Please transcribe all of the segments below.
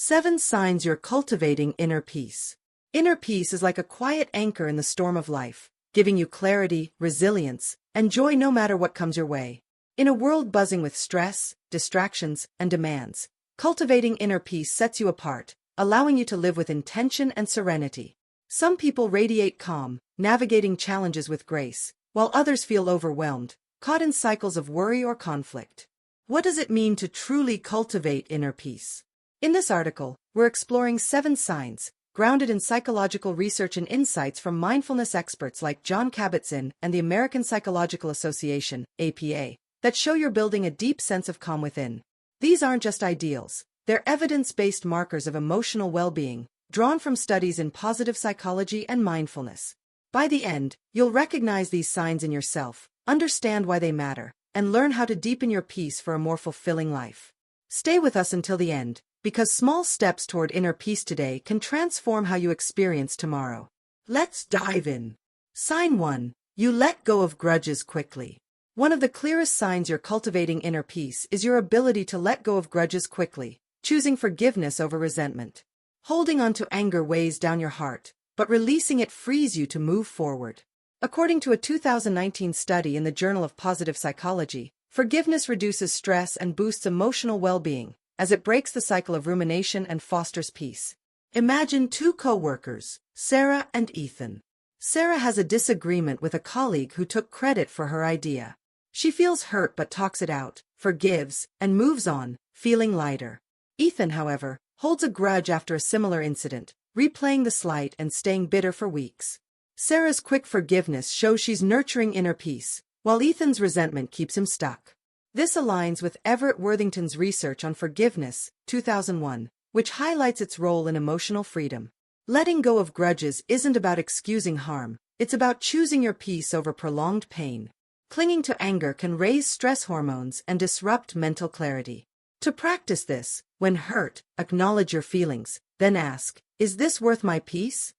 7 signs you're cultivating inner peace. Inner peace is like a quiet anchor in the storm of life, giving you clarity, resilience, and joy no matter what comes your way. In a world buzzing with stress, distractions, and demands, cultivating inner peace sets you apart, allowing you to live with intention and serenity. Some people radiate calm, navigating challenges with grace, while others feel overwhelmed, caught in cycles of worry or conflict. What does it mean to truly cultivate inner peace? In this article, we're exploring 7 signs, grounded in psychological research and insights from mindfulness experts like John Kabat-Zinn and the American Psychological Association, APA, that show you're building a deep sense of calm within. These aren't just ideals, they're evidence-based markers of emotional well-being, drawn from studies in positive psychology and mindfulness. By the end, you'll recognize these signs in yourself, understand why they matter, and learn how to deepen your peace for a more fulfilling life. Stay with us until the end, because small steps toward inner peace today can transform how you experience tomorrow. Let's dive in. Sign 1. You let go of grudges quickly. One of the clearest signs you're cultivating inner peace is your ability to let go of grudges quickly, choosing forgiveness over resentment. Holding on to anger weighs down your heart, but releasing it frees you to move forward. According to a 2019 study in the Journal of Positive Psychology, forgiveness reduces stress and boosts emotional well-being, as it breaks the cycle of rumination and fosters peace. Imagine 2 co-workers, Sarah and Ethan. Sarah has a disagreement with a colleague who took credit for her idea. She feels hurt but talks it out, forgives, and moves on, feeling lighter. Ethan, however, holds a grudge after a similar incident, replaying the slight and staying bitter for weeks. Sarah's quick forgiveness shows she's nurturing inner peace, while Ethan's resentment keeps him stuck. This aligns with Everett Worthington's research on forgiveness, 2001, which highlights its role in emotional freedom. Letting go of grudges isn't about excusing harm, it's about choosing your peace over prolonged pain. Clinging to anger can raise stress hormones and disrupt mental clarity. To practice this, when hurt, acknowledge your feelings, then ask, is this worth my peace?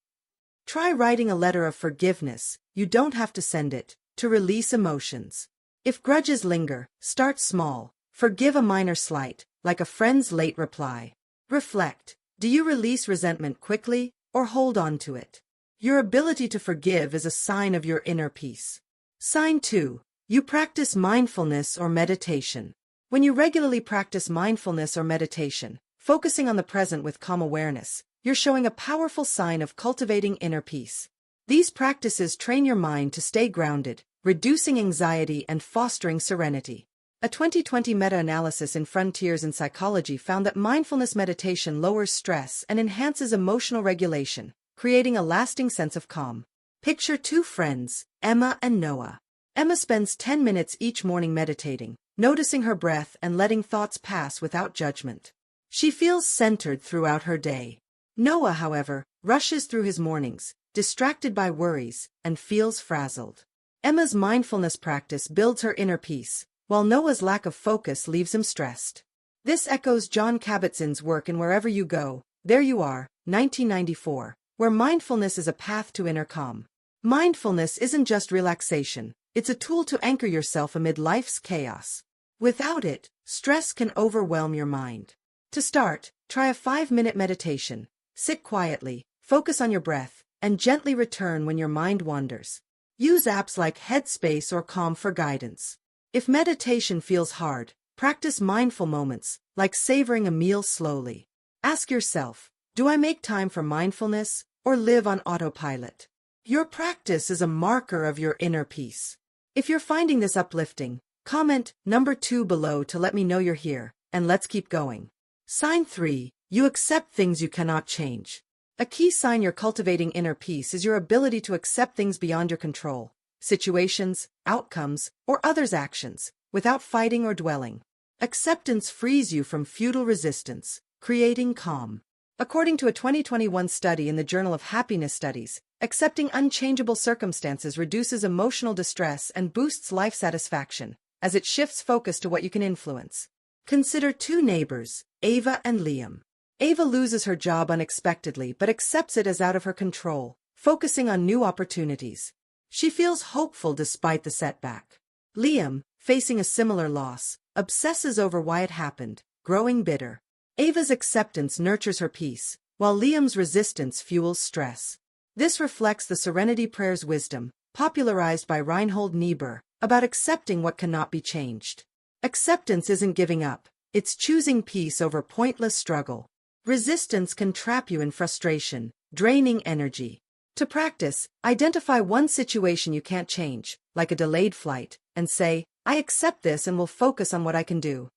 Try writing a letter of forgiveness, you don't have to send it, to release emotions. If grudges linger, start small. Forgive a minor slight, like a friend's late reply. Reflect, do you release resentment quickly, or hold on to it? Your ability to forgive is a sign of your inner peace. Sign 2. You practice mindfulness or meditation. When you regularly practice mindfulness or meditation, focusing on the present with calm awareness, you're showing a powerful sign of cultivating inner peace. These practices train your mind to stay grounded, reducing anxiety and fostering serenity. A 2020 meta-analysis in Frontiers in Psychology found that mindfulness meditation lowers stress and enhances emotional regulation, creating a lasting sense of calm. Picture 2 friends, Emma and Noah. Emma spends 10 minutes each morning meditating, noticing her breath and letting thoughts pass without judgment. She feels centered throughout her day. Noah, however, rushes through his mornings, distracted by worries, and feels frazzled. Emma's mindfulness practice builds her inner peace, while Noah's lack of focus leaves him stressed. This echoes John Kabat-Zinn's work in Wherever You Go, There You Are, 1994, where mindfulness is a path to inner calm. Mindfulness isn't just relaxation, it's a tool to anchor yourself amid life's chaos. Without it, stress can overwhelm your mind. To start, try a 5-minute meditation. Sit quietly, focus on your breath, and gently return when your mind wanders. Use apps like Headspace or Calm for guidance. If meditation feels hard, practice mindful moments, like savoring a meal slowly. Ask yourself, do I make time for mindfulness, or live on autopilot? Your practice is a marker of your inner peace. If you're finding this uplifting, comment number 2 below to let me know you're here, and let's keep going. Sign 3. You accept things you cannot change. A key sign you're cultivating inner peace is your ability to accept things beyond your control, situations, outcomes, or others' actions, without fighting or dwelling. Acceptance frees you from futile resistance, creating calm. According to a 2021 study in the Journal of Happiness Studies, accepting unchangeable circumstances reduces emotional distress and boosts life satisfaction, as it shifts focus to what you can influence. Consider 2 neighbors, Ava and Liam. Ava loses her job unexpectedly but accepts it as out of her control, focusing on new opportunities. She feels hopeful despite the setback. Liam, facing a similar loss, obsesses over why it happened, growing bitter. Ava's acceptance nurtures her peace, while Liam's resistance fuels stress. This reflects the Serenity Prayer's wisdom, popularized by Reinhold Niebuhr, about accepting what cannot be changed. Acceptance isn't giving up, it's choosing peace over pointless struggle. Resistance can trap you in frustration, draining energy. To practice, identify one situation you can't change, like a delayed flight, and say, I accept this and will focus on what I can do.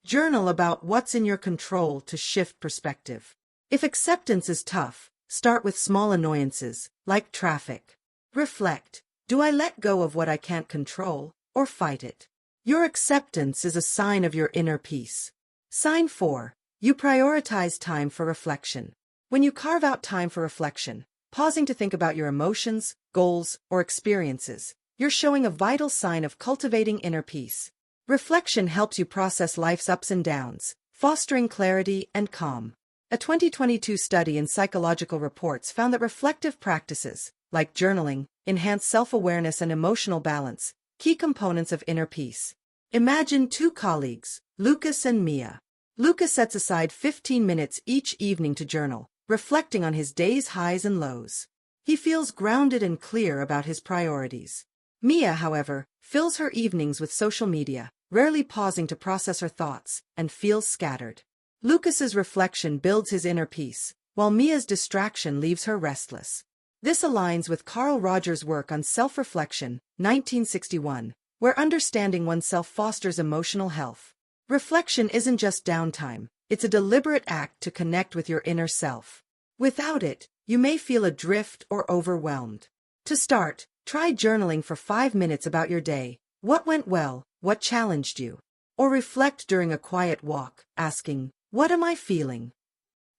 Journal about what's in your control to shift perspective. If acceptance is tough, start with small annoyances, like traffic. Reflect, do I let go of what I can't control, or fight it? Your acceptance is a sign of your inner peace. Sign 4. You prioritize time for reflection. When you carve out time for reflection, pausing to think about your emotions, goals, or experiences, you're showing a vital sign of cultivating inner peace. Reflection helps you process life's ups and downs, fostering clarity and calm. A 2022 study in Psychological Reports found that reflective practices, like journaling, enhance self-awareness and emotional balance, key components of inner peace. Imagine two colleagues, Lucas and Mia. Lucas sets aside 15 minutes each evening to journal, reflecting on his day's highs and lows. He feels grounded and clear about his priorities. Mia, however, fills her evenings with social media, rarely pausing to process her thoughts, and feels scattered. Lucas's reflection builds his inner peace, while Mia's distraction leaves her restless. This aligns with Carl Rogers' work on self-reflection, 1961, where understanding oneself fosters emotional health. Reflection isn't just downtime, it's a deliberate act to connect with your inner self. Without it, you may feel adrift or overwhelmed. To start, try journaling for 5 minutes about your day. What went well, what challenged you? Or reflect during a quiet walk, asking, what am I feeling?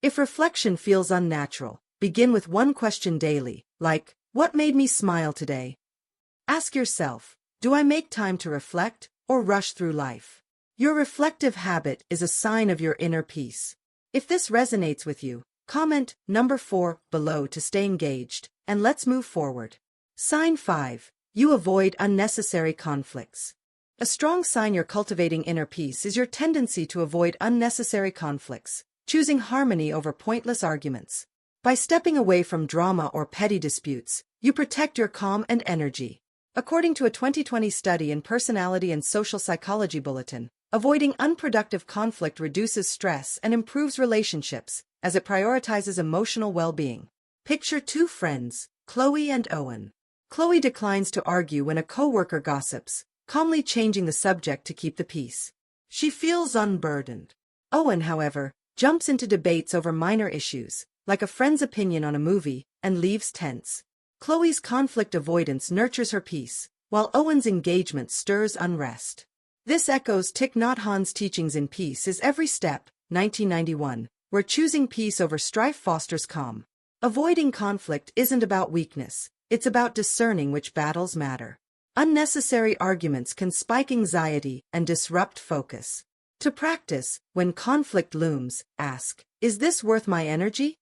If reflection feels unnatural, begin with one question daily, like, what made me smile today? Ask yourself, do I make time to reflect, or rush through life? Your reflective habit is a sign of your inner peace. If this resonates with you, comment number 4 below to stay engaged, and let's move forward. Sign 5. You avoid unnecessary conflicts. A strong sign you're cultivating inner peace is your tendency to avoid unnecessary conflicts, choosing harmony over pointless arguments. By stepping away from drama or petty disputes, you protect your calm and energy. According to a 2020 study in Personality and Social Psychology Bulletin, avoiding unproductive conflict reduces stress and improves relationships, as it prioritizes emotional well-being. Picture two friends, Chloe and Owen. Chloe declines to argue when a coworker gossips, calmly changing the subject to keep the peace. She feels unburdened. Owen, however, jumps into debates over minor issues, like a friend's opinion on a movie, and leaves tense. Chloe's conflict avoidance nurtures her peace, while Owen's engagement stirs unrest. This echoes Thich Nhat Hanh's teachings in Peace is Every Step, 1991, where choosing peace over strife fosters calm. Avoiding conflict isn't about weakness, it's about discerning which battles matter. Unnecessary arguments can spike anxiety and disrupt focus. To practice, when conflict looms, ask, is this worth my energy?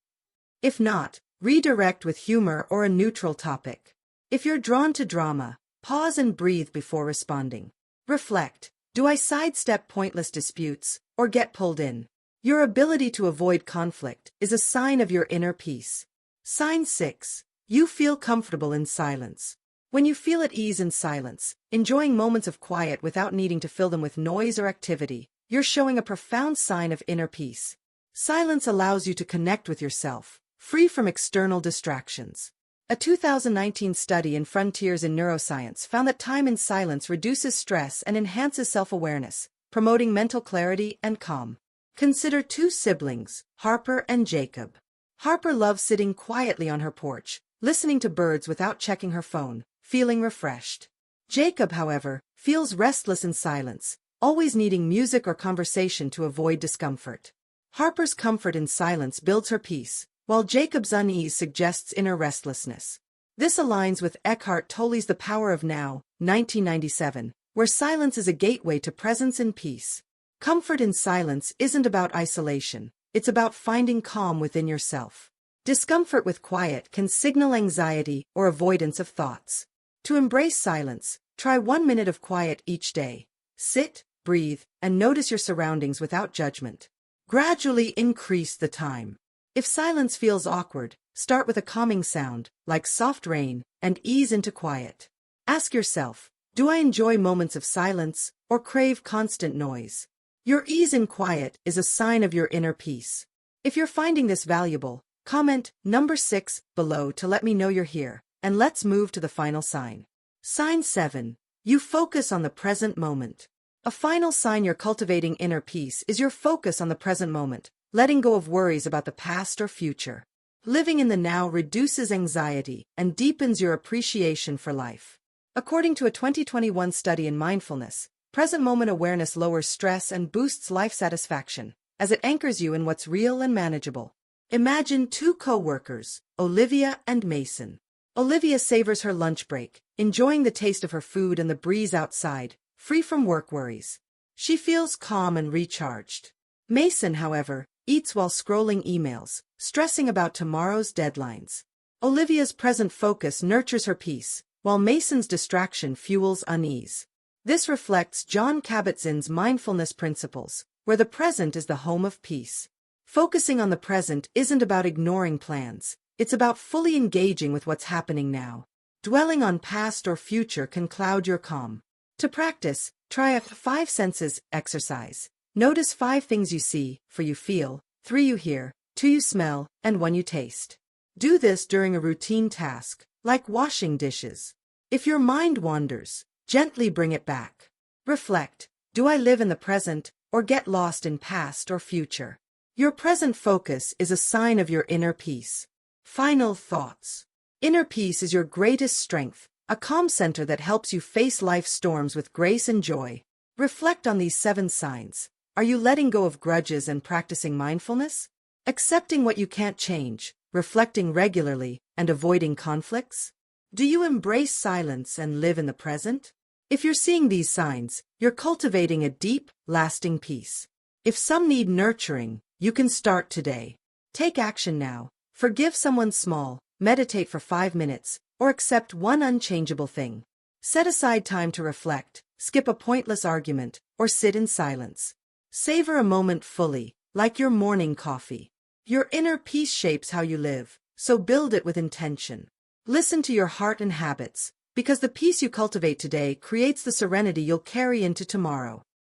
If not, redirect with humor or a neutral topic. If you're drawn to drama, pause and breathe before responding. Reflect, do I sidestep pointless disputes, or get pulled in? Your ability to avoid conflict is a sign of your inner peace. Sign 6. You feel comfortable in silence. When you feel at ease in silence, enjoying moments of quiet without needing to fill them with noise or activity, you're showing a profound sign of inner peace. Silence allows you to connect with yourself, free from external distractions. A 2019 study in Frontiers in Neuroscience found that time in silence reduces stress and enhances self-awareness, promoting mental clarity and calm. Consider two siblings, Harper and Jacob. Harper loves sitting quietly on her porch, listening to birds without checking her phone, feeling refreshed. Jacob, however, feels restless in silence, always needing music or conversation to avoid discomfort. Harper's comfort in silence builds her peace, while Jacob's unease suggests inner restlessness. This aligns with Eckhart Tolle's The Power of Now, 1997, where silence is a gateway to presence and peace. Comfort in silence isn't about isolation, it's about finding calm within yourself. Discomfort with quiet can signal anxiety or avoidance of thoughts. To embrace silence, try 1 minute of quiet each day. Sit, breathe, and notice your surroundings without judgment. Gradually increase the time. If silence feels awkward, start with a calming sound, like soft rain, and ease into quiet. Ask yourself, do I enjoy moments of silence or crave constant noise? Your ease in quiet is a sign of your inner peace. If you're finding this valuable, comment number 6 below to let me know you're here, and let's move to the final sign. Sign 7. You focus on the present moment. A final sign you're cultivating inner peace is your focus on the present moment, letting go of worries about the past or future. Living in the now reduces anxiety and deepens your appreciation for life. According to a 2021 study in mindfulness, present moment awareness lowers stress and boosts life satisfaction, as it anchors you in what's real and manageable. Imagine two co-workers, Olivia and Mason. Olivia savors her lunch break, enjoying the taste of her food and the breeze outside, free from work worries. She feels calm and recharged. Mason, however, eats while scrolling emails, stressing about tomorrow's deadlines. Olivia's present focus nurtures her peace, while Mason's distraction fuels unease. This reflects John Kabat-Zinn's mindfulness principles, where the present is the home of peace. Focusing on the present isn't about ignoring plans, it's about fully engaging with what's happening now. Dwelling on past or future can cloud your calm. To practice, try a 5 senses exercise. Notice 5 things you see, 4 you feel, 3 you hear, 2 you smell, and 1 you taste. Do this during a routine task, like washing dishes. If your mind wanders, gently bring it back. Reflect, do I live in the present, or get lost in past or future? Your present focus is a sign of your inner peace. Final thoughts. Inner peace is your greatest strength, a calm center that helps you face life's storms with grace and joy. Reflect on these 7 signs. Are you letting go of grudges and practicing mindfulness? Accepting what you can't change, reflecting regularly, and avoiding conflicts? Do you embrace silence and live in the present? If you're seeing these signs, you're cultivating a deep, lasting peace. If some need nurturing, you can start today. Take action now. Forgive someone small, meditate for 5 minutes, or accept one unchangeable thing. Set aside time to reflect, skip a pointless argument, or sit in silence. Savor a moment fully, like your morning coffee. Your inner peace shapes how you live, so build it with intention. Listen to your heart and habits, because the peace you cultivate today creates the serenity you'll carry into tomorrow.